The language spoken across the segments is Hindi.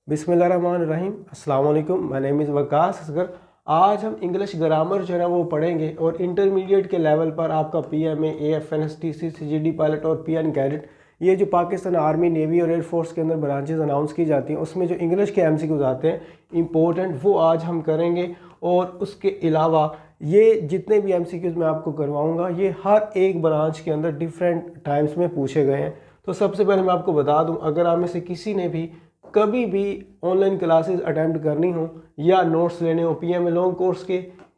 बिस्मिल्लाहिर्रहमानिर्रहीम। अस्सलाम वालेकुम। My name is Waqas Asghar. आज हम इंग्लिश ग्रामर जो है ना वो पढ़ेंगे और इंटरमीडिएट के लेवल पर आपका पीएमए, एएफएनएस, टीसी, सीजीडी पायलट और पीएन कैडेट, ये जो पाकिस्तान आर्मी, नेवी और एयरफोर्स के अंदर ब्रांचेस अनाउंस की जाती हैं उसमें जो इंग्लिश के एमसीक्यूज आते हैं इंपॉर्टेंट, वो आज हम करेंगे। और उसके अलावा ये जितने भी एमसीक्यूज मैं आपको करवाऊँगा ये हर एक ब्रांच के अंदर डिफरेंट टाइम्स में पूछे गए हैं। तो सबसे पहले मैं आपको बता दूँ, अगर आप में से किसी ने भी कभी भी ऑनलाइन क्लासेस अटेम्प्ट करनी हो या नोट्स लेने हो पीएमए लॉन्ग कोर्स के,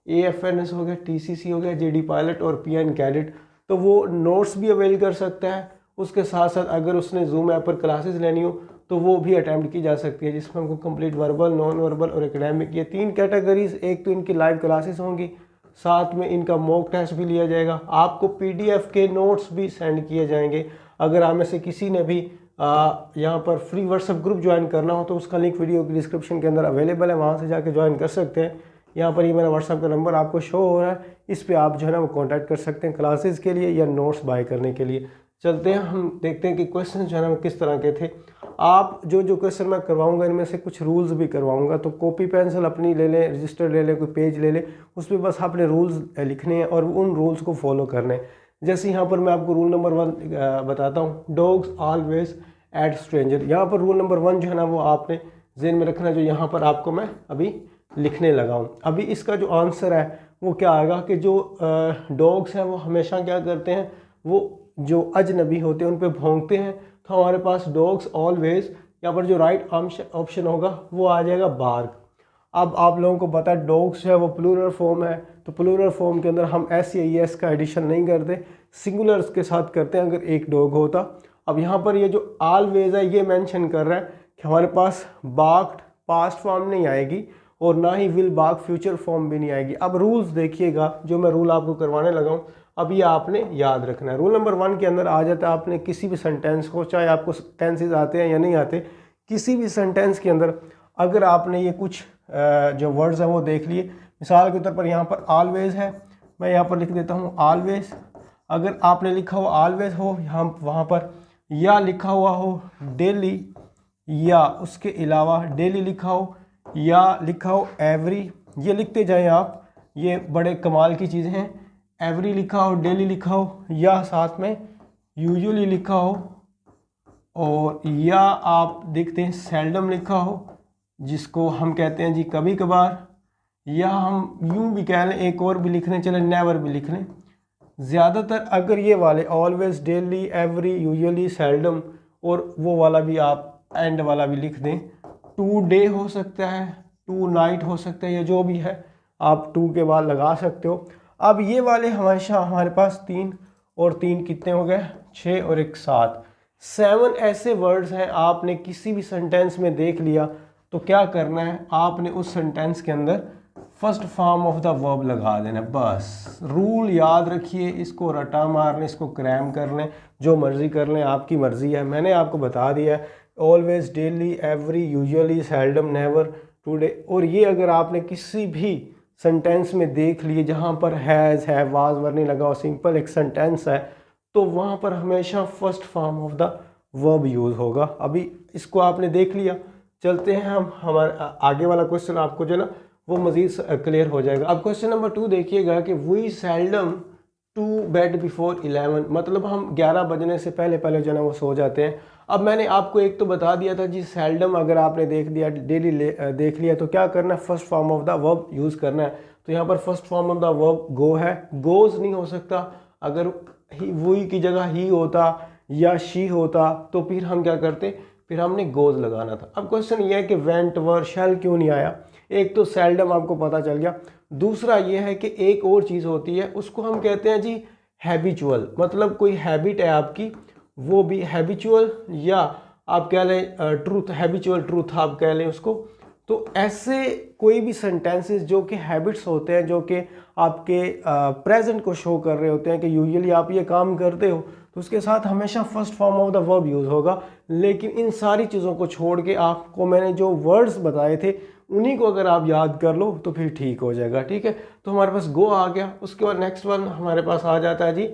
एएफएनएस हो गया, टीसीसी हो गया, जेडी पायलट और पीएन कैडेट, तो वो नोट्स भी अवेल कर सकता है। उसके साथ साथ अगर उसने जूम ऐप पर क्लासेस लेनी हो तो वो भी अटेम्प्ट की जा सकती है, जिसमें हमको कंप्लीट वर्बल, नॉन वर्बल और एकेडमिक, ये तीन कैटेगरीज। एक तो इनकी लाइव क्लासेस होंगी, साथ में इनका मॉक टेस्ट भी लिया जाएगा, आपको पीडीएफ के नोट्स भी सेंड किए जाएंगे। अगर आप में से किसी ने भी यहाँ पर फ्री व्हाट्सएप ग्रुप ज्वाइन करना हो तो उसका लिंक वीडियो की डिस्क्रिप्शन के अंदर अवेलेबल है, वहाँ से जाके ज्वाइन कर सकते हैं। यहाँ पर ये मेरा व्हाट्सएप का नंबर आपको शो हो रहा है, इस पे आप जो है ना वो कांटेक्ट कर सकते हैं क्लासेस के लिए या नोट्स बाय करने के लिए। चलते हैं, हम देखते हैं कि क्वेश्चन जो है ना वो किस तरह के थे। आप जो क्वेश्चन मैं करवाऊंगा इनमें से कुछ रूल्स भी करवाऊंगा, तो कॉपी पेंसिल अपनी ले लें, रजिस्टर ले लें, कोई पेज ले लें, उस पर बस आपने रूल्स लिखने हैं और उन रूल्स को फॉलो करने हैं। जैसे यहाँ पर मैं आपको रूल नंबर 1 बताता हूँ, डॉग्स ऑलवेज एट स्ट्रेंजर। यहाँ पर रूल नंबर 1 जो है ना वो आपने जेहन में रखना, जो यहाँ पर आपको मैं अभी लिखने लगा हूँ। अभी इसका जो आंसर है वो क्या आएगा कि जो डॉग्स हैं वो हमेशा क्या करते हैं, वो जो अजनबी होते हैं उन पे भौंकते हैं। तो हमारे पास डॉग्स ऑलवेज, यहाँ पर जो राइट ऑप्शन होगा वो आ जाएगा बार्क। अब आप लोगों को पता है डॉग्स जो है वो प्लूरल फॉर्म है, तो प्लूरल फॉर्म के अंदर हम एस या एस का एडिशन नहीं करते, सिंगुलर्स के साथ करते हैं अगर एक डॉग होता। अब यहाँ पर ये जो ऑलवेज है ये मेंशन कर रहा है कि हमारे पास बार्क्ड पास्ट फॉर्म नहीं आएगी और ना ही विल बार्क फ्यूचर फॉर्म भी नहीं आएगी। अब रूल्स देखिएगा, जो मैं रूल आपको करवाने लगा हूँ अब ये आपने याद रखना है। रूल नंबर 1 के अंदर आ जाता है, आपने किसी भी सेंटेंस को, चाहे आपको टेंसेस आते हैं या नहीं आते, किसी भी सेंटेंस के अंदर अगर आपने ये कुछ जो वर्ड्स हैं वो देख लिए, मिसाल के तौर पर यहाँ पर ऑलवेज है, मैं यहाँ पर लिख देता हूँ ऑलवेज। अगर आपने लिखा हुआ ऑलवेज हो यहाँ वहाँ पर, या लिखा हुआ हो डेली, या उसके अलावा डेली लिखा हो, या लिखा हो एवरी, ये लिखते जाएं आप, ये बड़े कमाल की चीज़ें हैं। एवरी लिखा हो, डेली लिखा हो, या साथ में यूजुअली लिखा हो, और या आप देखते हैं सेल्डम लिखा हो जिसको हम कहते हैं जी कभी कभार, या हम यूं भी कह लें, एक और भी लिख लें, चलें नेवर भी लिख लें। ज़्यादातर अगर ये वाले always, daily, every, usually, seldom और वो वाला भी आप एंड वाला भी लिख दें, टू डे हो सकता है, टू नाइट हो सकता है, या जो भी है आप टू के बाद लगा सकते हो। अब ये वाले हमेशा हमारे पास 3 और 3 कितने हो गए, 6 और 1 7, 7 ऐसे वर्ड्स हैं। आपने किसी भी सेंटेंस में देख लिया तो क्या करना है, आपने उस सेंटेंस के अंदर first form of the verb लगा देना। बस रूल याद रखिए, इसको रटा मारने, इसको क्रैम कर लें, जो मर्जी कर लें, आपकी मर्जी है। मैंने आपको बता दिया है always, daily, every, usually, seldom, never, today. और ये अगर आपने किसी भी सेंटेंस में देख लिए जहाँ पर हैज़, है, वाज, वर नहीं लगा और सिंपल एक सेंटेंस है, तो वहाँ पर हमेशा first form of the verb use होगा। अभी इसको आपने देख लिया, चलते हैं हम हमारे आगे वाला क्वेश्चन, आपको जो ना वो मज़ीद क्लियर हो जाएगा। अब क्वेश्चन नंबर 2 देखिएगा कि we seldom to bed before 11, मतलब हम 11 बजने से पहले पहले जो है ना वो सो जाते हैं। अब मैंने आपको एक तो बता दिया था जी सेल्डम, अगर आपने देख दिया, डेली देख लिया, तो क्या करना है, first form of the verb use करना है। तो यहाँ पर first form of the verb go है, गोज नहीं हो सकता। अगर वही की जगह ही होता या शी होता तो फिर हम क्या करते, फिर हमने गोज लगाना था। अब क्वेश्चन ये है कि वेंट, वर, शैल क्यों नहीं आया। एक तो सेल्डम आपको पता चल गया, दूसरा ये है कि एक और चीज़ होती है, उसको हम कहते हैं जी हैबिचुअल, मतलब कोई हैबिट है आपकी, वो भी हैबिचुअल, या आप कह लें ट्रूथ, हैबिचुअल ट्रूथ आप कह लें उसको। तो ऐसे कोई भी सेंटेंसेस जो कि हैबिट्स होते हैं, जो कि आपके प्रेजेंट को शो कर रहे होते हैं कि यूजुअली आप ये काम करते हो, तो उसके साथ हमेशा first form of the verb use होगा। लेकिन इन सारी चीज़ों को छोड़ के आपको मैंने जो वर्ड्स बताए थे उन्हीं को अगर आप याद कर लो तो फिर ठीक हो जाएगा। ठीक है, तो हमारे पास गो आ गया। उसके बाद नेक्स्ट वन हमारे पास आ जाता है जी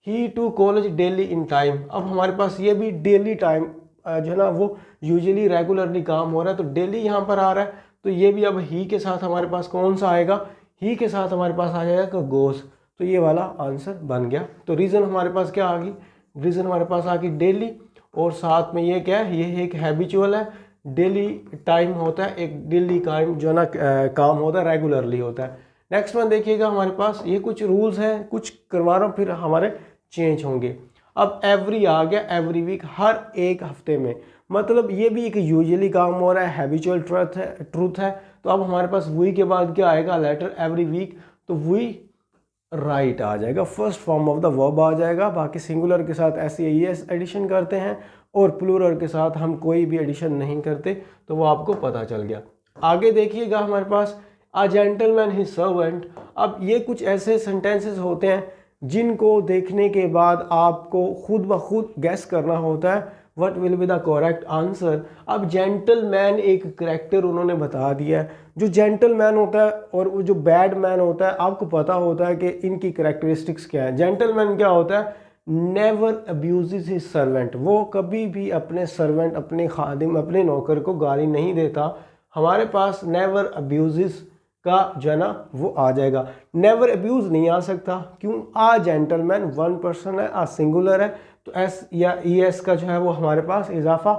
he to college daily in time. अब हमारे पास ये भी डेली टाइम जो है ना वो यूजुअली रेगुलरली काम हो रहा है, तो डेली यहाँ पर आ रहा है, तो ये भी अब ही के साथ हमारे पास कौन सा आएगा, ही के साथ हमारे पास आ जाएगा गोस। तो ये वाला आंसर बन गया। तो रीज़न हमारे पास क्या आ गई, रीज़न हमारे पास आ गई डेली, और साथ में ये क्या है, ये एक हैबिचुअल है, डेली टाइम होता है, एक डेली टाइम जो ना काम होता है, रेगुलरली होता है। नेक्स्ट वन देखिएगा हमारे पास, ये कुछ रूल्स हैं, कुछ करवा रहा हूँ फिर हमारे चेंज होंगे। अब एवरी आ गया, एवरी वीक, हर एक हफ्ते में, मतलब ये भी एक यूजुअली काम हो रहा है, हैबिचुअल ट्रूथ है। तो अब हमारे पास वी के बाद क्या आएगा, लेटर एवरी वीक, तो वी राइट आ जाएगा, first form of the verb आ जाएगा। बाकी सिंगुलर के साथ एस एडिशन करते हैं और प्लूरल के साथ हम कोई भी एडिशन नहीं करते, तो वो आपको पता चल गया। आगे देखिएगा हमारे पास, अ जेंटलमैन हिज सर्वेंट। अब ये कुछ ऐसे सेंटेंसेस होते हैं जिनको देखने के बाद आपको खुद ब खुद गैस करना होता है what will be the correct answer. अब जेंटलमैन एक करेक्टर उन्होंने बता दिया है, जो जेंटलमैन होता है और वो जो बैड मैन होता है, आपको पता होता है कि इनकी करेक्टरिस्टिक्स क्या है। जेंटलमैन क्या होता है, नेवर अब्यूजेस हिज सर्वेंट, वो कभी भी अपने सर्वेंट, अपने खादिम, अपने नौकर को गाली नहीं देता। हमारे पास नेवर अब्यूजेस का जो है ना वो आ जाएगा, नेवर अब्यूज नहीं आ सकता, क्यों, आ जेंटलमैन वन पर्सन है, आ सिंगुलर है, तो एस या ई एस का जो है वो हमारे पास इजाफा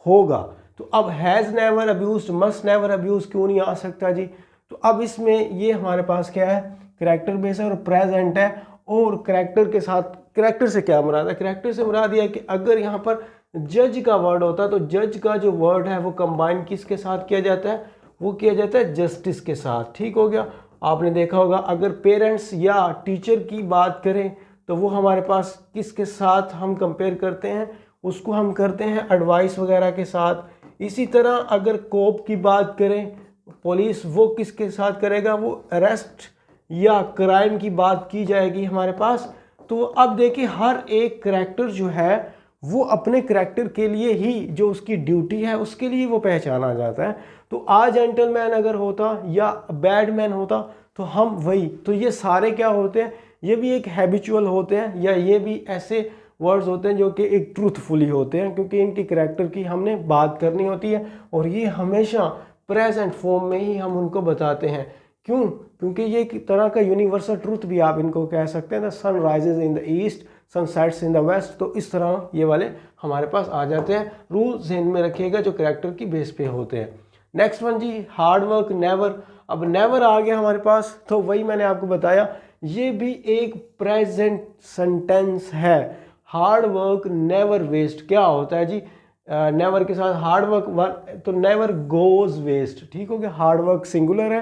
होगा। तो अब has never abuse, must never abuse क्यों नहीं आ सकता जी। तो अब इसमें ये हमारे पास क्या है, करैक्टर बेस है और प्रेजेंट है, और करैक्टर के साथ, करैक्टर से क्या मुराद है, करैक्टर से मुराद यह है कि अगर यहाँ पर जज का वर्ड होता है तो जज का जो वर्ड है वो कंबाइन किसके साथ किया जाता है, वो किया जाता है जस्टिस के साथ। ठीक हो गया। आपने देखा होगा अगर पेरेंट्स या टीचर की बात करें तो वो हमारे पास किसके साथ हम कंपेयर करते हैं, उसको हम करते हैं एडवाइस वगैरह के साथ। इसी तरह अगर कोप की बात करें, पुलिस, वो किसके साथ करेगा, वो अरेस्ट या क्राइम की बात की जाएगी हमारे पास। तो अब देखिए हर एक करैक्टर जो है वो अपने करैक्टर के लिए ही, जो उसकी ड्यूटी है उसके लिए वो पहचाना जाता है। तो आ जेंटलमैन अगर होता या बैड मैन होता तो हम वही, तो ये सारे क्या होते हैं, ये भी एक हैबिचुअल होते हैं, या ये भी ऐसे वर्ड्स होते हैं जो कि एक ट्रूथफुली होते हैं, क्योंकि इनकी करैक्टर की हमने बात करनी होती है, और ये हमेशा प्रेजेंट फॉर्म में ही हम उनको बताते हैं। क्यों, क्योंकि ये एक तरह का यूनिवर्सल ट्रूथ भी आप इनको कह सकते हैं, the sun rises in the east, sun sets in the west. तो इस तरह ये वाले हमारे पास आ जाते हैं। रूल ज़हन में रखिएगा जो करैक्टर की बेस पे होते हैं। नेक्स्ट वन जी, हार्ड वर्क नेवर। अब नेवर आ गया हमारे पास, तो वही मैंने आपको बताया, ये भी एक प्रेजेंट सेंटेंस है। हार्ड वर्क नेवर वेस्ट क्या होता है जी, नेवर के साथ हार्ड वर्क, तो नेवर गोज वेस्ट। ठीक हो गया, हार्ड वर्क सिंगुलर है,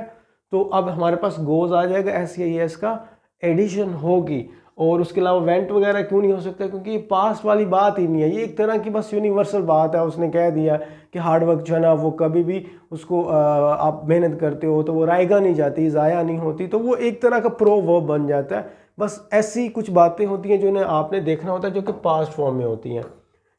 तो अब हमारे पास गोज आ जाएगा, एस का एडिशन होगी। और उसके अलावा वेंट वगैरह क्यों नहीं हो सकता, क्योंकि ये पास्ट वाली बात ही नहीं है, ये एक तरह की बस यूनिवर्सल बात है। उसने कह दिया कि हार्ड वर्क जो है ना वो कभी भी उसको आप मेहनत करते हो तो वो रायगा नहीं जाती, ज़ाया नहीं होती, तो वो एक तरह का प्रो वर्ब बन जाता है। बस ऐसी कुछ बातें होती हैं जिन्हें आपने देखना होता है, जो कि पास्ट फॉर्म में होती हैं।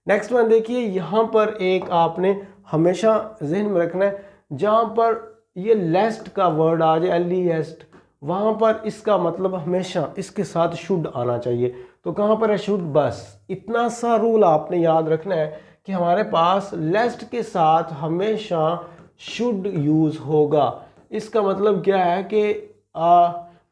नेक्स्ट वन देखिए, यहाँ पर एक आपने हमेशा जहन में रखना है, जहाँ पर ये लेस्ट का वर्ड आ जाए, एलिएस्ट, वहाँ पर इसका मतलब हमेशा इसके साथ शुड आना चाहिए। तो कहाँ पर है शुड, बस इतना सा रूल आपने याद रखना है कि हमारे पास लेस्ट के साथ हमेशा शुड यूज़ होगा। इसका मतलब क्या है कि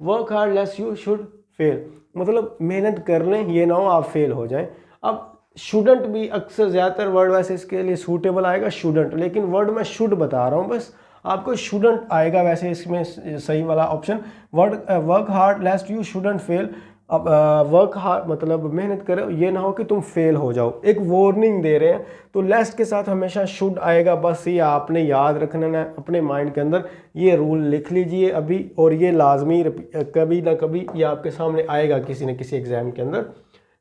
work hard लेस्ट you should fail, मतलब मेहनत कर लें, ये ना हो आप फेल हो जाएं। अब शुडंट भी अक्सर ज़्यादातर वर्ड वैसे इसके लिए सूटेबल आएगा शुडंट, लेकिन वर्ड मैं शुड बता रहा हूँ, बस आपको शुडंट आएगा वैसे इसमें सही वाला option. Work hard लेस्ट you shouldn't fail. अब वर्क हार्ड मतलब मेहनत करो, ये ना हो कि तुम फेल हो जाओ, एक वार्निंग दे रहे हैं। तो लेस्ट के साथ हमेशा शुड आएगा, बस ये आपने याद रखना है अपने माइंड के अंदर, ये रूल लिख लीजिए अभी, और ये लाजमी कभी ना कभी ये आपके सामने आएगा किसी न किसी एग्जाम के अंदर।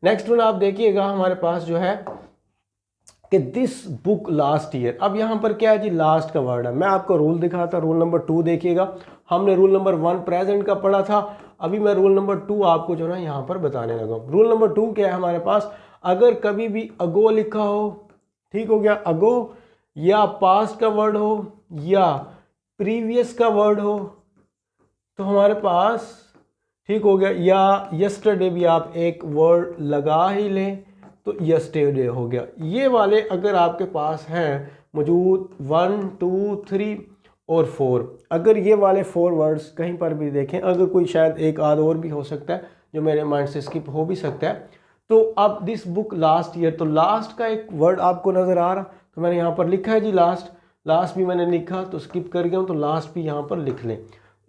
नेक्स्ट वन आप देखिएगा हमारे पास जो है कि दिस बुक लास्ट ईयर। अब यहाँ पर क्या है जी, लास्ट का वर्ड है। मैं आपको रूल दिखाता, रूल नंबर 2 देखिएगा। हमने रूल नंबर 1 प्रेजेंट का पढ़ा था, अभी मैं रूल नंबर 2 आपको जो ना यहाँ पर बताने लगा। रूल नंबर 2 क्या है हमारे पास, अगर कभी भी अगो लिखा हो, ठीक हो गया, अगो या पास्ट का वर्ड हो या प्रीवियस का वर्ड हो, तो हमारे पास ठीक हो गया, या यस्टरडे भी आप एक वर्ड लगा ही लें तो यस्टरडे हो गया। ये वाले अगर आपके पास हैं मौजूद 1 2 3 और 4। अगर ये वाले 4 वर्ड्स कहीं पर भी देखें, अगर कोई शायद एक आध और भी हो सकता है जो मेरे माइंड से स्किप हो भी सकता है। तो अब दिस बुक लास्ट ईयर, तो लास्ट का एक वर्ड आपको नज़र आ रहा, तो मैंने यहाँ पर लिखा है जी लास्ट। लास्ट भी मैंने लिखा तो स्किप कर गया हूँ, तो लास्ट भी यहाँ पर लिख लें।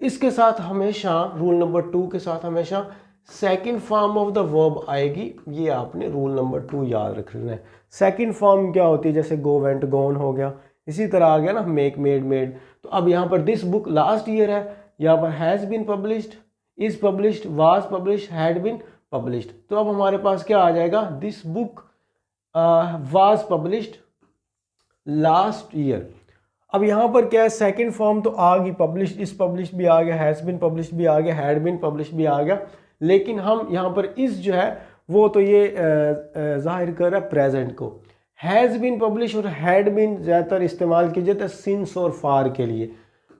इसके साथ हमेशा रूल नंबर 2 के साथ हमेशा second form of the verb आएगी। ये आपने रूल नंबर 2 याद रख लेना है। सेकंड फॉर्म क्या होती है, जैसे गो वेंट गॉन हो गया, इसी तरह आ गया ना मेक मेड मेड। तो अब यहाँ पर दिस बुक लास्ट ईयर है, यहाँ पर has been published, is published, was published, had been published. तो अब हमारे पास क्या आ जाएगा, this book was published last year. अब यहाँ पर क्या है, सेकंड फॉर्म तो आ गई, पब्लिश्ड, इज पब्लिश्ड भी आ गया, हैज़ बीन पब्लिश्ड भी आ गया, हैड बीन पब्लिश्ड भी आ गया। लेकिन हम यहाँ पर इस जो है वो तो ये जाहिर कर रहा है प्रेजेंट को। हैज़ बीन पब्लिश और हैड बीन ज़्यादातर इस्तेमाल किए जाते हैं सिंस और फार के लिए।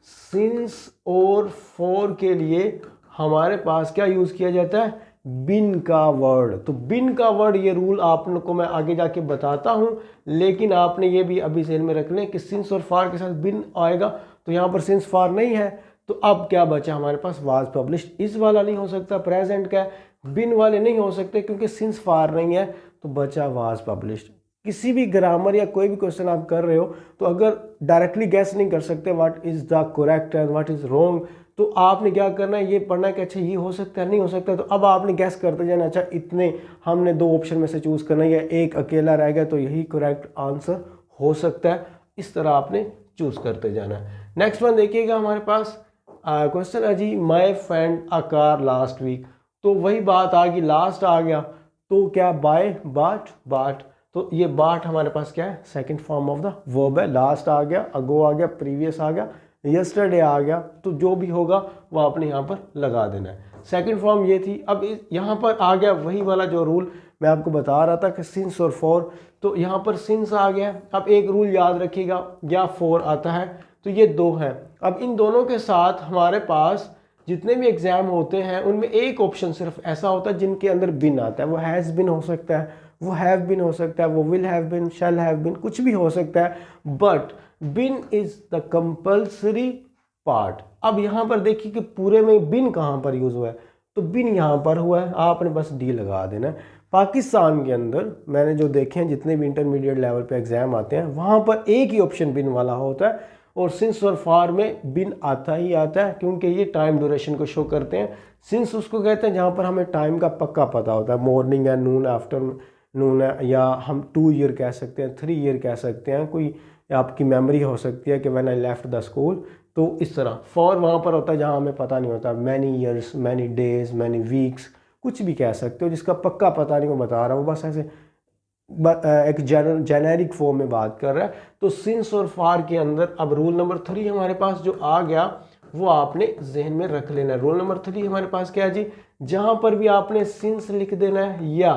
सिंस और फॉर के लिए हमारे पास क्या यूज़ किया जाता है, बिन का वर्ड। तो बिन का वर्ड, ये रूल आपको मैं आगे जाके बताता हूँ, लेकिन आपने ये भी अभी ज़हन में रख लें कि सिंस और फार के साथ बिन आएगा। तो यहाँ पर सिंस फार नहीं है, तो अब क्या बचा हमारे पास, वाज पब्लिश्ड। इस वाला नहीं हो सकता, प्रेजेंट का है। बिन वाले नहीं हो सकते क्योंकि सिंस फार नहीं है, तो बचा वाज पब्लिश्ड। किसी भी ग्रामर या कोई भी क्वेश्चन आप कर रहे हो, तो अगर डायरेक्टली गैस नहीं कर सकते what is the correct and what is wrong, तो आपने क्या करना है, ये पढ़ना है कि अच्छा ये हो सकता है, नहीं हो सकता। तो अब आपने गैस करते जाना, अच्छा इतने हमने 2 ऑप्शन में से चूज़ करना है या एक अकेला रह गया तो यही करेक्ट आंसर हो सकता है। इस तरह आपने चूज़ करते जाना है। नेक्स्ट वन देखिएगा हमारे पास क्वेश्चन है जी, my friend a car last week. तो वही बात आ गई, लास्ट आ गया, तो क्या बाय बाट। तो ये बाट हमारे पास क्या है, second form of the verb है। लास्ट आ गया, अगो आ गया, प्रीवियस आ गया, यस्टरडे आ गया, तो जो भी होगा वो आपने यहाँ पर लगा देना है। सेकंड फॉर्म ये थी। अब यहाँ पर आ गया वही वाला जो रूल मैं आपको बता रहा था कि सिंस और फॉर, तो यहाँ पर सिंस आ गया। अब एक रूल याद रखिएगा, या फॉर आता है, तो ये 2 हैं। अब इन दोनों के साथ हमारे पास जितने भी एग्जाम होते हैं उनमें एक ऑप्शन सिर्फ ऐसा होता है जिनके अंदर बिन आता है। वो हैज़ बिन हो सकता है, वो हैव बिन हो सकता है, वो will have been, shall have been, कुछ भी हो सकता है, but been is the compulsory part. अब यहाँ पर देखिए कि पूरे में बिन कहाँ पर यूज हुआ है, तो बिन यहाँ पर हुआ है, आपने बस डी लगा देना है। पाकिस्तान के अंदर मैंने जो देखे हैं, जितने भी इंटरमीडिएट लेवल पे एग्जाम आते हैं, वहाँ पर एक ही ऑप्शन बिन वाला होता है, और सिंस और फार में बिन आता ही आता है, क्योंकि ये टाइम ड्यूरेशन को शो करते हैं। सिंस उसको कहते हैं जहाँ पर हमें टाइम का पक्का पता होता है, मॉर्निंग है, नून, आफ्टरनून है, या हम 2 ईयर कह सकते हैं, 3 ईयर कह सकते हैं, कोई आपकी मेमोरी हो सकती है कि when I left the school. तो इस तरह फॉर वहाँ पर होता है जहाँ हमें पता नहीं होता, many years, many days, many weeks, कुछ भी कह सकते हो, जिसका पक्का पता नहीं, वो बता रहा हूँ, बस ऐसे एक जेनेरिक फॉर्म में बात कर रहा है। तो सिंस और फार के अंदर अब रूल नंबर 3 हमारे पास जो आ गया वो आपने जहन में रख लेना है। रूल नंबर 3 हमारे पास क्या है जी, जहां पर भी आपने सिंस लिख देना है या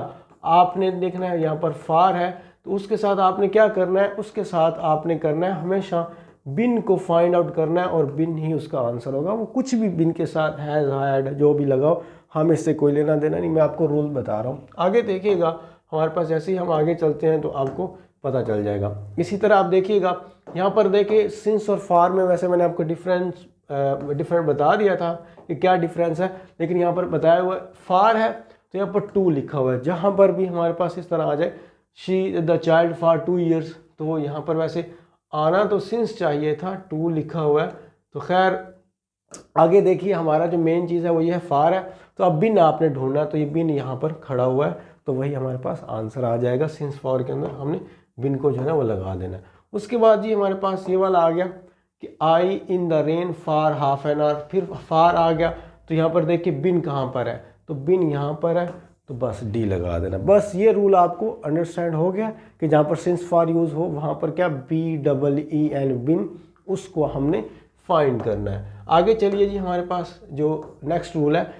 आपने देखना है यहाँ पर फार है, तो उसके साथ आपने क्या करना है, उसके साथ आपने करना है हमेशा बिन को फाइंड आउट करना है, और बिन ही उसका आंसर होगा। वो कुछ भी बिन के साथ हैज, हैड, जो भी लगाओ, हम इससे कोई लेना देना नहीं, मैं आपको रूल बता रहा हूँ। आगे देखिएगा हमारे पास, जैसे ही हम आगे चलते हैं तो आपको पता चल जाएगा। इसी तरह आप देखिएगा यहाँ पर देखिए सिंस और फार में, वैसे मैंने आपको डिफरेंट बता दिया था कि क्या डिफरेंस है, लेकिन यहाँ पर बताया हुआ फार है तो यहाँ पर 2 लिखा हुआ है। जहाँ पर भी हमारे पास इस तरह आ जाए, she the child for 2 years, तो यहाँ पर वैसे आना तो सिंस चाहिए था, 2 लिखा हुआ है। तो खैर आगे देखिए हमारा जो मेन चीज़ है वो ये है फार है, तो अब बिन आपने ढूंढना, तो ये बिन यहाँ पर खड़ा हुआ है, तो वही हमारे पास आंसर आ जाएगा। सिंस फॉर के अंदर हमने बिन को जो है ना वो लगा देना है। उसके बाद जी हमारे पास ये वाला आ गया कि I in the rain for half an hour, फिर फार आ गया, तो यहाँ पर देखिए बिन कहाँ पर है, तो बिन यहाँ पर है, तो बस डी लगा देना। बस ये रूल आपको अंडरस्टैंड हो गया कि जहाँ पर सिंस फॉर यूज़ हो वहाँ पर क्या BEEN बिन, उसको हमने फाइंड करना है। आगे चलिए जी, हमारे पास जो नेक्स्ट रूल है,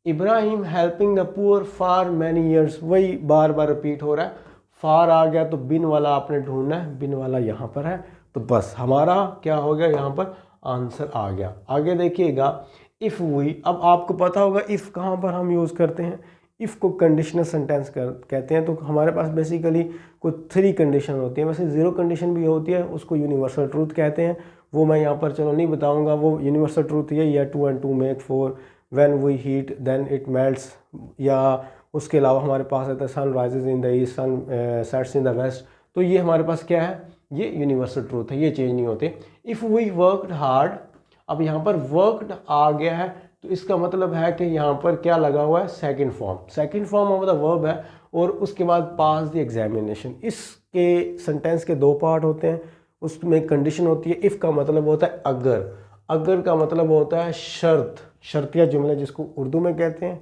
Ibrahim helping the poor for many years, वही बार बार रिपीट हो रहा है। फार आ गया तो बिन वाला आपने ढूंढना है, बिन वाला यहाँ पर है, तो बस हमारा क्या हो गया, यहाँ पर आंसर आ गया। आगे देखिएगा इफ़ वी, अब आपको पता होगा इफ़ कहाँ पर हम यूज़ करते हैं, इफ़ को कंडीशनल सेंटेंस कहते हैं। तो हमारे पास बेसिकली कुछ 3 कंडीशन होती हैं। वैसे 0 कंडीशन भी होती है, उसको यूनिवर्सल ट्रूथ कहते हैं। वो मैं यहाँ पर चलो नहीं बताऊँगा। वो यूनिवर्सल ट्रूथ यही है 2 and 2 make 4, when we heat then it melts. या उसके अलावा हमारे पास आता है sun rises in the east, sun sets in the west. तो ये हमारे पास क्या है, ये यूनिवर्सल ट्रूथ है, ये चेंज नहीं होते। इफ़ वी वर्कड हार्ड, अब यहाँ पर वर्कड आ गया है तो इसका मतलब है कि यहाँ पर क्या लगा हुआ है, second form of the verb है, और उसके बाद पास द एग्जामिनेशन। इसके सेंटेंस के 2 पार्ट होते हैं, उसमें कंडीशन होती है। इफ़ का मतलब होता है अगर का मतलब होता है शर्तिया जुमले जिसको उर्दू में कहते हैं,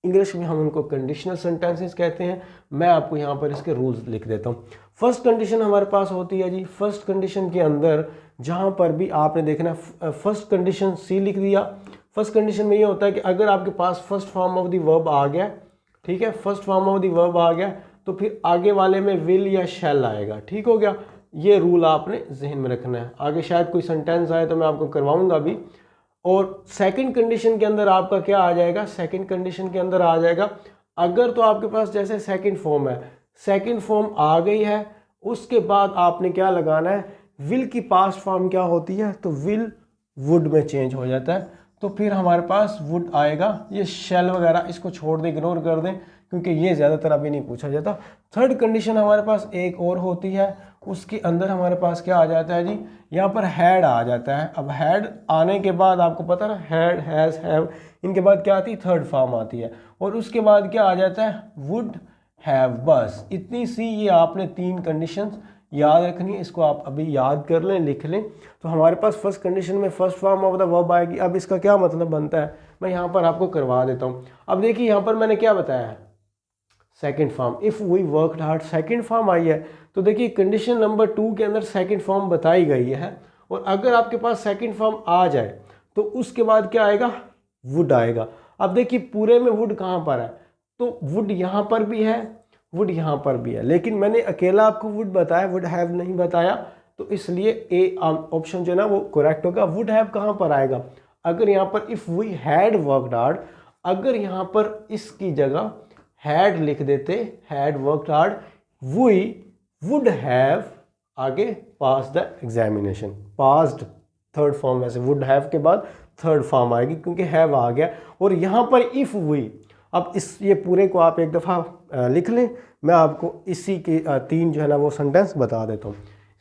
इंग्लिश में हम उनको कंडीशनल सेंटेंसेस कहते हैं। मैं आपको यहाँ पर इसके रूल्स लिख देता हूँ। फर्स्ट कंडीशन हमारे पास होती है जी, फर्स्ट कंडीशन के अंदर जहाँ पर भी आपने देखना, फर्स्ट कंडीशन सी लिख दिया। फर्स्ट कंडीशन में ये होता है कि अगर आपके पास first form of the verb आ गया, ठीक है, first form of the verb आ गया, तो फिर आगे वाले में विल या शैल आएगा। ठीक हो गया, ये रूल आपने जहन में रखना है। आगे शायद कोई सेंटेंस आए तो मैं आपको करवाऊंगा भी। और सेकंड कंडीशन के अंदर आपका क्या आ जाएगा, सेकंड कंडीशन के अंदर आ जाएगा, अगर तो आपके पास जैसे सेकंड फॉर्म है, सेकंड फॉर्म आ गई है, उसके बाद आपने क्या लगाना है, विल की पास्ट फॉर्म क्या होती है, तो विल वुड में चेंज हो जाता है। तो फिर हमारे पास वुड आएगा। ये शेल वगैरह इसको छोड़ दें, इग्नोर कर दें, क्योंकि ये ज़्यादातर अभी नहीं पूछा जाता। थर्ड कंडीशन हमारे पास एक और होती है, उसके अंदर हमारे पास क्या आ जाता है जी, यहाँ पर हैड आ जाता है। अब हैड आने के बाद आपको पता ना, हैड, हैज़, हैव, इनके बाद क्या आती है, थर्ड फॉर्म आती है, और उसके बाद क्या आ जाता है, वुड हैव। बस इतनी सी ये आपने 3 कंडीशंस याद रखनी है। इसको आप अभी याद कर लें, लिख लें। तो हमारे पास फर्स्ट कंडीशन में first form of the verb आएगी। अब इसका क्या मतलब बनता है, मैं यहाँ पर आपको करवा देता हूँ। अब देखिए यहाँ पर मैंने क्या बताया है, second form, if we worked hard, second form आई है। तो देखिए कंडीशन नंबर 2 के अंदर सेकंड फॉर्म बताई गई है, और अगर आपके पास सेकंड फॉर्म आ जाए तो उसके बाद क्या आएगा, वुड आएगा। अब देखिए पूरे में वुड कहाँ पर है, तो वुड यहाँ पर भी है, वुड यहाँ पर भी है, लेकिन मैंने अकेला आपको वुड बताया, वुड हैव नहीं बताया। तो इसलिए ए ऑप्शन जो है ना वो करेक्ट होगा। वुड हैव कहाँ पर आएगा, अगर यहाँ पर if we had worked hard, अगर यहाँ पर इसकी जगह हैड लिख देते, had worked hard, we would have आगे pass the examination, passed third form, वैसे वुड हैव के बाद थर्ड फॉर्म आएगी क्योंकि हैव आ गया। और यहाँ पर इफ़ वी, अब इस ये पूरे को आप एक दफ़ा लिख लें, मैं आपको इसी के 3 जो है ना वो सेंटेंस बता देता हूँ।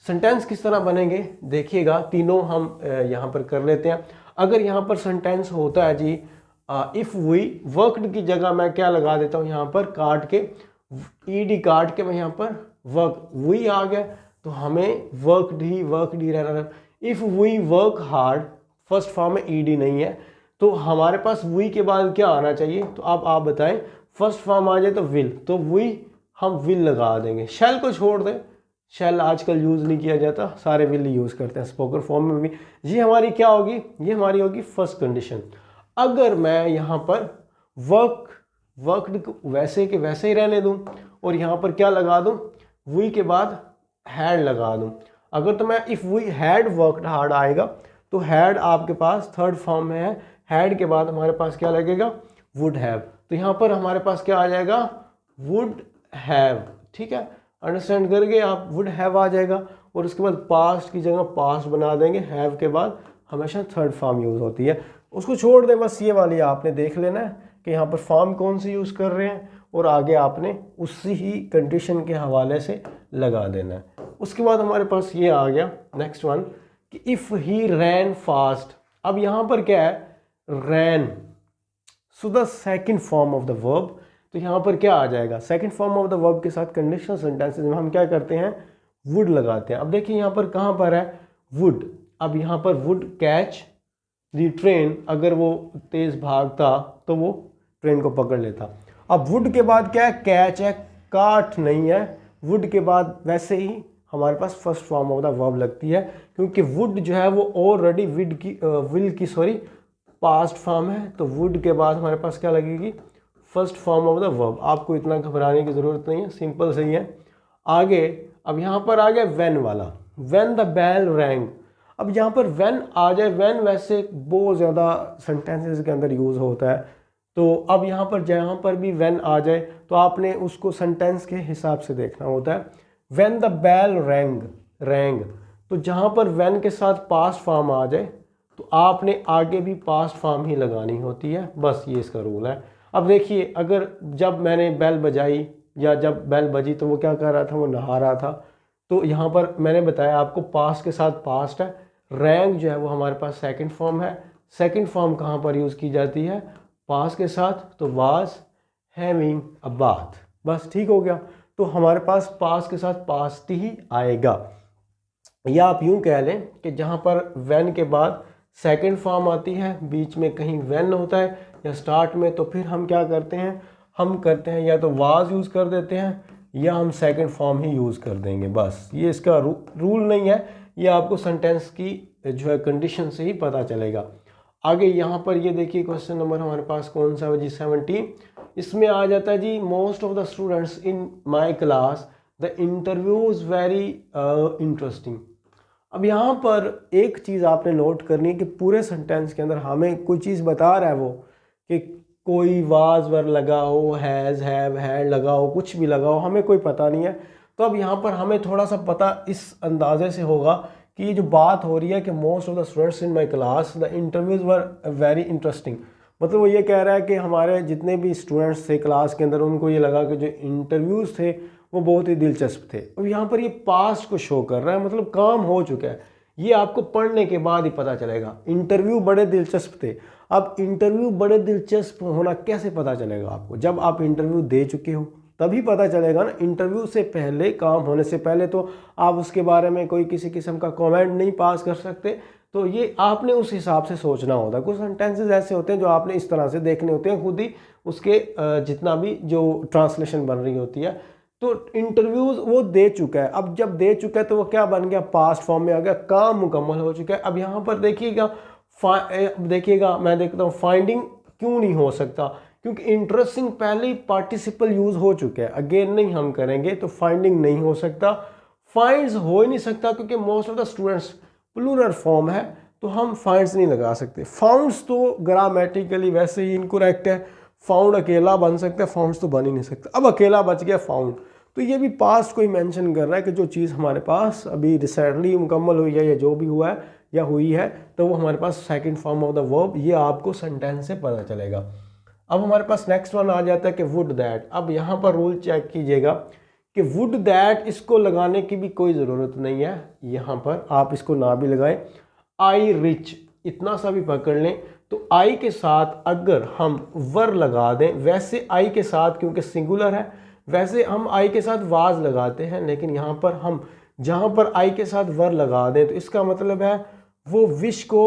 सेंटेंस किस तरह बनेंगे देखिएगा, तीनों हम यहाँ पर कर लेते हैं। अगर यहाँ पर सेंटेंस होता है जी इफ़ वी वर्कड की जगह मैं क्या लगा देता हूँ, यहाँ पर काट के, ईडी काट के मैं यहाँ पर वर्क, वी आ गया, तो हमें वर्कड ही रहना। If we work hard, first form में ईडी नहीं है, तो हमारे पास वी के बाद क्या आना चाहिए, तो आप बताएं, फर्स्ट फॉर्म आ जाए तो विल, तो वी हम विल लगा देंगे। शेल को छोड़ दें, शेल आजकल यूज़ नहीं किया जाता, सारे विल यूज़ करते हैं स्पोकन फॉर्म में भी। ये हमारी क्या होगी, ये हमारी होगी फर्स्ट कंडीशन। अगर मैं यहाँ पर वर्कड को वैसे के वैसे ही रहने दूँ और यहाँ पर क्या लगा दूँ, वी के बाद हैड लगा दूँ, अगर तो मैं if we had worked hard आएगा, तो हैड आपके पास थर्ड फॉर्म में है, हैड के बाद हमारे पास क्या लगेगा, वुड हैव। तो यहाँ पर हमारे पास क्या आ जाएगा, वुड हैव। ठीक है, अंडरस्टैंड करके आप, वुड हैव आ जाएगा, और उसके बाद पास्ट की जगह पास्ट बना देंगे, हैव के बाद हमेशा थर्ड फॉर्म यूज़ होती है। उसको छोड़ दें, बस ये वाली आपने देख लेना है कि यहाँ पर फॉर्म कौन सी यूज़ कर रहे हैं, और आगे आपने उसी ही कंडीशन के हवाले से लगा देना है। उसके बाद हमारे पास ये आ गया नेक्स्ट वन कि इफ़ ही रैन फास्ट। अब यहाँ पर क्या है, ran, so the second form of the verb. तो यहाँ पर क्या आ जाएगा, second form of the verb के साथ कंडीशनल सेंटेंसेस में हम क्या करते हैं, वुड लगाते हैं। अब देखिए यहाँ पर कहाँ पर है, वुड। अब यहाँ पर वुड कैच द ट्रेन, अगर वो तेज़ भागता तो वो ट्रेन को पकड़ लेता। अब वुड के बाद क्या है, कैच है, काट नहीं है। वुड के बाद वैसे ही हमारे पास first form of the verb लगती है, क्योंकि वुड जो है वो ऑलरेडी विल की पास्ट फॉर्म है, तो वुड के बाद हमारे पास क्या लगेगी, first form of the verb. आपको इतना घबराने की ज़रूरत नहीं है, सिंपल सही है। आगे अब यहाँ पर आ गया व्हेन वाला, व्हेन द बेल रैंग। अब यहाँ पर व्हेन आ जाए, व्हेन वैसे बहुत ज़्यादा सेंटेंसेस के अंदर यूज़ होता है, तो अब यहाँ पर जहाँ पर भी व्हेन आ जाए तो आपने उसको सेंटेंस के हिसाब से देखना होता है। When the bell rang, rang, तो जहाँ पर व्हेन के साथ पास्ट फॉर्म आ जाए तो आपने आगे भी पास्ट फॉर्म ही लगानी होती है, बस ये इसका रूल है। अब देखिए, अगर जब मैंने बेल बजाई या जब बेल बजी तो वो क्या कर रहा था, वो नहा रहा था, तो यहाँ पर मैंने बताया आपको पास्ट के साथ पास्ट है, रैंग जो है वो हमारे पास सेकंड फॉर्म है। सेकंड फॉर्म कहाँ पर यूज़ की जाती है, पास्ट के साथ, तो वाज हैविंग अ बाथ, बस ठीक हो गया। तो हमारे पास पास्ट के साथ पास्ट ही आएगा। या आप यूं कह लें कि जहाँ पर व्हेन के बाद सेकंड फॉर्म आती है, बीच में कहीं व्हेन होता है या स्टार्ट में, तो फिर हम क्या करते हैं, हम करते हैं या तो वाज यूज़ कर देते हैं या हम सेकंड फॉर्म ही यूज़ कर देंगे, बस ये इसका रूल नहीं है, ये आपको सेंटेंस की जो है कंडीशन से ही पता चलेगा। आगे यहाँ पर ये देखिए क्वेश्चन नंबर हमारे पास कौन सा है जी, 17। इसमें आ जाता है जी, most of the students in my class the interview is very interesting. अब यहाँ पर एक चीज़ आपने नोट करनी है कि पूरे सेंटेंस के अंदर हमें कोई चीज़ बता रहा है वो, कि कोई वाज वर लगा हो, हैज़ हैव हैड लगा हो, कुछ भी लगा हो, हमें कोई पता नहीं है। तो अब यहाँ पर हमें थोड़ा सा पता इस अंदाजे से होगा कि ये जो बात हो रही है कि most of the students in my class the interviews were very interesting, मतलब वो ये कह रहा है कि हमारे जितने भी स्टूडेंट्स थे क्लास के अंदर उनको ये लगा कि जो इंटरव्यूज़ थे वो बहुत ही दिलचस्प थे। अब यहाँ पर ये पास्ट को शो कर रहा है, मतलब काम हो चुका है, ये आपको पढ़ने के बाद ही पता चलेगा। इंटरव्यू बड़े दिलचस्प थे। अब इंटरव्यू बड़े दिलचस्प होना कैसे पता चलेगा आपको, जब आप इंटरव्यू दे चुके हो तभी पता चलेगा ना। इंटरव्यू से पहले, काम होने से पहले तो आप उसके बारे में कोई किसी किस्म का कमेंट नहीं पास कर सकते। तो ये आपने उस हिसाब से सोचना होता है। कुछ सेंटेंसेस ऐसे होते हैं जो आपने इस तरह से देखने होते हैं, खुद ही उसके जितना भी जो ट्रांसलेशन बन रही होती है। तो इंटरव्यूज वो दे चुका है, अब जब दे चुका है तो वो क्या बन गया, पास्ट फॉर्म में आ गया, काम मुकम्मल हो चुका है। अब यहाँ पर देखिएगा मैं देखता हूँ फाइंडिंग क्यों नहीं हो सकता, क्योंकि इंटरेस्टिंग पहले ही पार्टिसिपल यूज हो चुके हैं, अगेन नहीं हम करेंगे, तो फाइंडिंग नहीं हो सकता। फाइंड्स हो ही नहीं सकता क्योंकि most of the students plural form है, तो हम फाइंड्स नहीं लगा सकते। फाउंड्स तो ग्रामेटिकली वैसे ही इनकरेक्ट है, फाउंड अकेला बन सकता है, फाउंड्स तो बन ही नहीं सकता। अब अकेला बच गया फाउंड, तो ये भी पास्ट को ही मेंशन कर रहा है कि जो चीज़ हमारे पास अभी रिसेंटली मुकम्मल हुई है या जो भी हुआ है या हुई है, तो वो हमारे पास second form of the verb, ये आपको सेंटेंस से पता चलेगा। अब हमारे पास नेक्स्ट वन आ जाता है कि वुड दैट। अब यहाँ पर रूल चेक कीजिएगा कि वुड दैट, इसको लगाने की भी कोई ज़रूरत नहीं है, यहाँ पर आप इसको ना भी लगाएं। आई रिच, इतना सा भी पकड़ लें, तो आई के साथ अगर हम वर लगा दें, वैसे आई के साथ क्योंकि सिंगुलर है, वैसे हम आई के साथ वाज लगाते हैं, लेकिन यहाँ पर हम जहाँ पर आई के साथ वर लगा दें तो इसका मतलब है वो विश को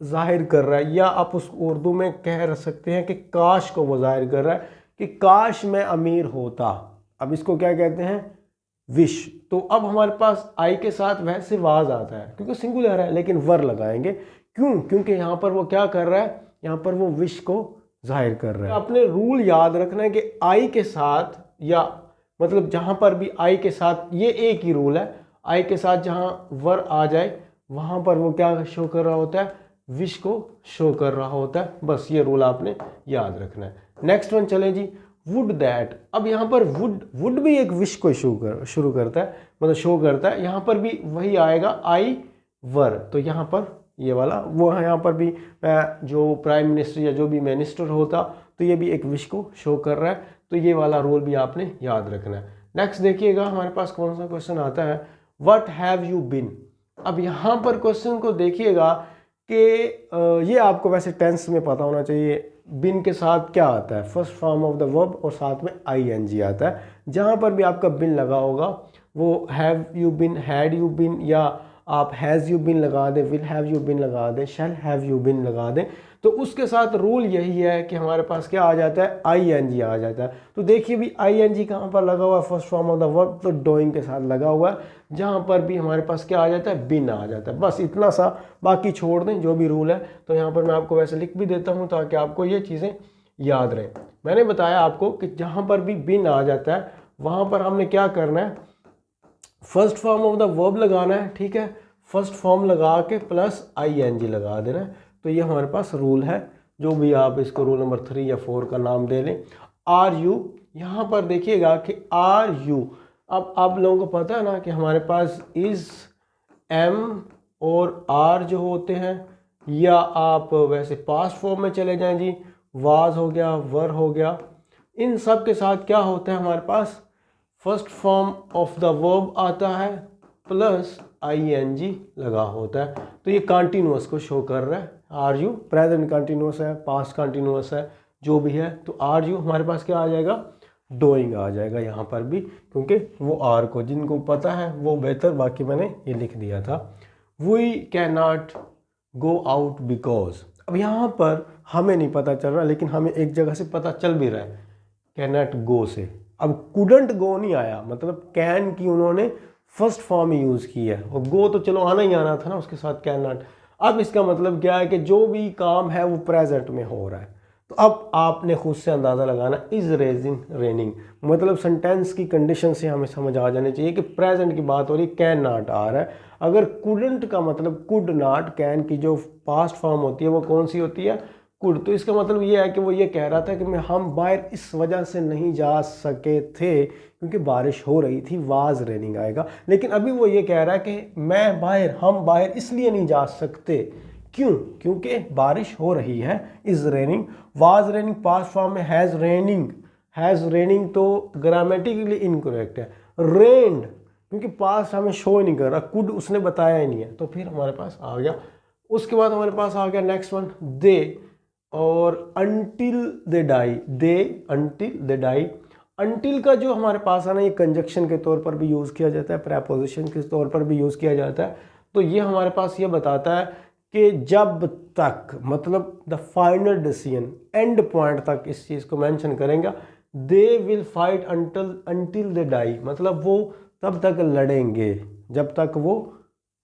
जाहिर कर रहा है, या आप उस उर्दू में कह सकते हैं कि काश को वो जाहिर कर रहा है कि काश मैं अमीर होता। अब इसको क्या कहते हैं, विश। तो अब हमारे पास आई के साथ वैसे वाज आता है क्योंकि सिंगुलर है, लेकिन वर लगाएंगे, क्यों, क्योंकि यहाँ पर वो क्या कर रहा है, यहाँ पर वो विश को जाहिर कर रहा है। अपने रूल याद रखना है कि आई के साथ, या मतलब जहाँ पर भी आई के साथ, ये एक ही रूल है, आई के साथ जहाँ वर आ जाए वहाँ पर वो क्या शो कर रहा होता है, विश को शो कर रहा होता है, बस ये रूल आपने याद रखना है। नेक्स्ट वन चले जी, वुड दैट। अब यहाँ पर वुड भी एक विश को शुरू करता है, मतलब शो करता है, यहाँ पर भी वही आएगा आई वर, तो यहाँ पर ये वाला वो है, यहाँ पर भी जो प्राइम मिनिस्टर या जो भी मिनिस्टर होता तो ये भी एक विश को शो कर रहा है, तो ये वाला रूल भी आपने याद रखना है। नेक्स्ट देखिएगा हमारे पास कौन सा क्वेश्चन आता है, व्हाट हैव यू बीन। अब यहाँ पर क्वेश्चन को देखिएगा कि ये आपको वैसे टेंस में पता होना चाहिए, बिन के साथ क्या आता है, first form of the verb और साथ में आईएनजी आता है। जहाँ पर भी आपका बिन लगा होगा वो have you been, had you been, या आप हैज़ यू बिन लगा दें, विल हैव यू बिन लगा दें, शैल हैव यू बिन लगा दें, तो उसके साथ रूल यही है कि हमारे पास क्या आ जाता है, आईएनजी आ जाता है। तो देखिए भी आईएनजी कहाँ पर लगा हुआ है, first form of the verb, तो डूइंग के साथ लगा हुआ है। जहाँ पर भी हमारे पास क्या आ जाता है, बिन आ जाता है, बस इतना सा, बाकी छोड़ दें जो भी रूल है। तो यहाँ पर मैं आपको वैसे लिख भी देता हूँ ताकि आपको ये चीज़ें याद रहें। मैंने बताया आपको कि जहाँ पर भी बिन आ जाता है वहाँ पर हमने क्या करना है, first form of the verb लगाना है, ठीक है, फर्स्ट फॉर्म लगा के प्लस आईएनजी लगा देना है। तो ये हमारे पास रूल है, जो भी आप इसको रूल नंबर 3 या 4 का नाम दे लें। आर यू, यहाँ पर देखिएगा कि आर यू, अब आप लोगों को पता है ना कि हमारे पास इज़, एम और आर जो होते हैं, या आप वैसे पास्ट फॉर्म में चले जाएं जी, वाज हो गया, वर हो गया, इन सब के साथ क्या होता है हमारे पास first form of the verb आता है प्लस आईएनजी लगा होता है। तो ये कंटिन्यूअस को शो कर रहा है। आर यू प्रेजेंट कंटिन्यूअस है, पास्ट कंटिन्यूअस है, जो भी है। तो आर यू हमारे पास क्या आ जाएगा, डूइंग आ जाएगा यहाँ पर भी, क्योंकि वो आर को जिनको पता है वो बेहतर, बाकी मैंने ये लिख दिया था। We can not go out because, अब यहाँ पर हमें नहीं पता चल रहा, लेकिन हमें एक जगह से पता चल भी रहा है, कैन नॉट गो से। अब कुडंट गो नहीं आया, मतलब कैन की उन्होंने फर्स्ट फॉर्म यूज़ की है, और गो तो चलो आना ही आना था ना उसके साथ, कैन नॉट। अब इसका मतलब क्या है कि जो भी काम है वो प्रेजेंट में हो रहा है। तो अब आपने खुद से अंदाज़ा लगाना, इज़ रेजिंग रेनिंग, मतलब सेंटेंस की कंडीशन से हमें समझ आ जानी चाहिए कि प्रेजेंट की बात हो रही, कैन नॉट आ रहा है। अगर कुडंट का मतलब कुड नॉट, कैन की जो पास्ट फॉर्म होती है वो कौन सी होती है, कुड। तो इसका मतलब ये है कि वो ये कह रहा था कि हम बाहर इस वजह से नहीं जा सके थे क्योंकि बारिश हो रही थी, वाज रेनिंग आएगा। लेकिन अभी वो ये कह रहा है कि हम बाहर इसलिए नहीं जा सकते, क्यों, क्योंकि बारिश हो रही है। Is raining, was raining past form में, हैज़ रेनिंग तो ग्रामेटिकली इनकरेक्ट है। रेन्ड क्योंकि पास्ट हमें शो ही नहीं कर रहा, कुड उसने बताया ही नहीं है, तो फिर हमारे पास आ गया। उसके बाद हमारे पास आ गया नेक्स्ट वन, दे और until they die, they until they die। until का जो हमारे पास है ना, ये कंजक्शन के तौर पर भी यूज़ किया जाता है, प्रेपोजिशन के तौर पर भी यूज़ किया जाता है। तो ये हमारे पास ये बताता है कि जब तक, मतलब the final decision, and point तक इस चीज़ को मेंशन करेंगे। They will fight until they die, मतलब वो तब तक लड़ेंगे जब तक वो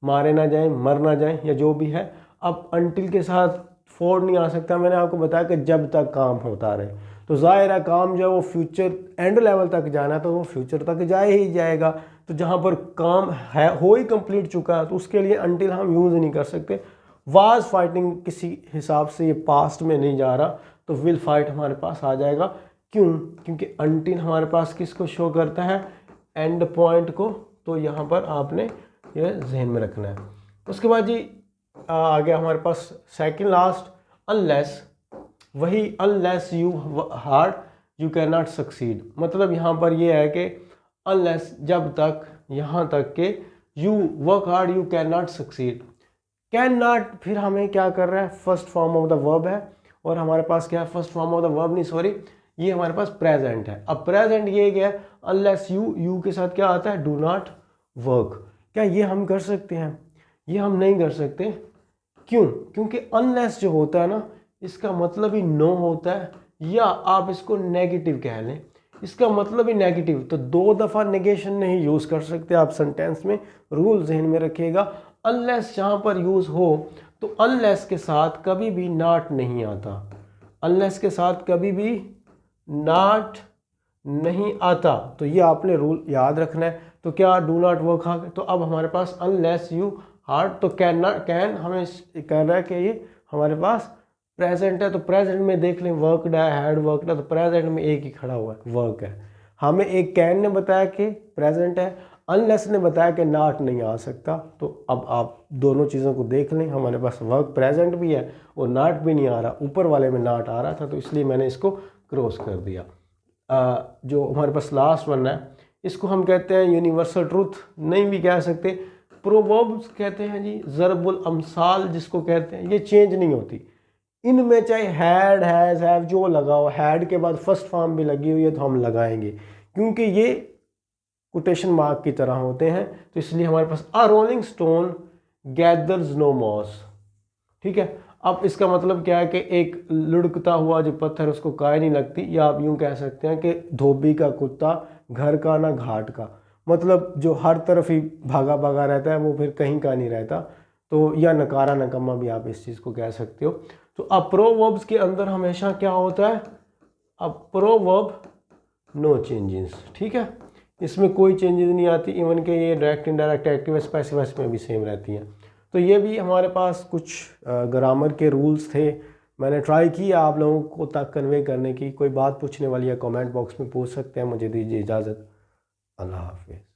मारे ना जाएं, मर ना जाएं, या जो भी है। अब until के साथ फोर नहीं आ सकता, मैंने आपको बताया कि जब तक काम होता रहे। तो जाहिर है काम जो है वो फ्यूचर एंड लेवल तक जाना है, तो वो फ्यूचर तक जाए ही जाएगा। तो जहाँ पर काम है हो ही कंप्लीट चुका है, तो उसके लिए until हम यूज़ नहीं कर सकते। वाज फाइटिंग किसी हिसाब से ये पास्ट में नहीं जा रहा, तो विल फाइट हमारे पास आ जाएगा। क्यों, क्योंकि until हमारे पास किसको शो करता है, एंड पॉइंट को। तो यहाँ पर आपने ये जहन में रखना है। उसके बाद जी आ गया हमारे पास सेकंड लास्ट, अनलेस, वही unless you hard you can not succeed. मतलब यहाँ पर ये है कि अनलेस, जब तक, यहाँ तक के you work hard you can not succeed. Can not फिर हमें क्या कर रहा है, first form of the verb है, और हमारे पास क्या है, first form of the verb नहीं, सॉरी, ये हमारे पास प्रेजेंट है। अब प्रेजेंट ये क्या है, अनलेस यू के साथ क्या आता है, डू नॉट वर्क। क्या ये हम कर सकते हैं, ये हम नहीं कर सकते। क्यों, क्योंकि अनलेस जो होता है ना, इसका मतलब ही नो होता है, या आप इसको नेगेटिव कह लें, इसका मतलब ही नेगेटिव। तो 2 दफ़ा नेगेशन नहीं यूज़ कर सकते आप सेंटेंस में, रूल जहन में रखिएगा। अनलेस जहाँ पर यूज़ हो, तो अनलेस के साथ कभी भी नॉट नहीं आता, अनलेस के साथ कभी भी नॉट नहीं आता। तो ये आपने रूल याद रखना है। तो क्या डू नॉट वर्क आ गया, तो अब हमारे पास अनलेस यू हार्ड, तो कैन हमें कह रहा है कि ये हमारे पास प्रेजेंट है। तो प्रेजेंट में देख लें, वर्कड है, हैड वर्कड है, तो प्रेजेंट में एक ही खड़ा हुआ है, वर्क है। हमें एक कैन ने बताया कि प्रेजेंट है, अनलेस ने बताया कि नॉट नहीं आ सकता। तो अब आप दोनों चीज़ों को देख लें, हमारे पास वर्क प्रेजेंट भी है और नॉट भी नहीं आ रहा, ऊपर वाले में नॉट आ रहा था, तो इसलिए मैंने इसको क्रॉस कर दिया। जो हमारे पास लास्ट वन है, इसको हम कहते हैं यूनिवर्सल ट्रूथ, नहीं भी कह सकते, प्रोवर्ब्स कहते हैं जी, ज़रबुल अमसाल जिसको कहते हैं, ये चेंज नहीं होती। इनमें चाहे हैड, हैज़, हैव जो लगाओ, हैड के बाद फर्स्ट फॉर्म भी लगी हुई है तो हम लगाएंगे, क्योंकि ये कोटेशन मार्क की तरह होते हैं। तो इसलिए हमारे पास a rolling stone gathers no moss, ठीक है। अब इसका मतलब क्या है कि एक लुढ़कता हुआ जो पत्थर उसको काय नहीं लगती, या आप यूँ कह सकते हैं कि धोबी का कुत्ता घर का ना घाट का, मतलब जो हर तरफ ही भागा भागा रहता है वो फिर कहीं का नहीं रहता। तो या नकारा नकम्मा भी आप इस चीज़ को कह सकते हो। तो अब प्रोवर्ब्स के अंदर हमेशा क्या होता है, अब प्रोवर्ब नो चेंजेस, ठीक है, इसमें कोई चेंजेस नहीं आती, इवन के ये डायरेक्ट इनडायरेक्ट एक्टिव पैसिव में भी सेम रहती हैं। तो ये भी हमारे पास कुछ ग्रामर के रूल्स थे मैंने ट्राई किया आप लोगों को तक कन्वे करने की। कोई बात पूछने वाली है कमेंट बॉक्स में पूछ सकते हैं। मुझे दीजिए इजाज़त। अल्लाह हाफिज़।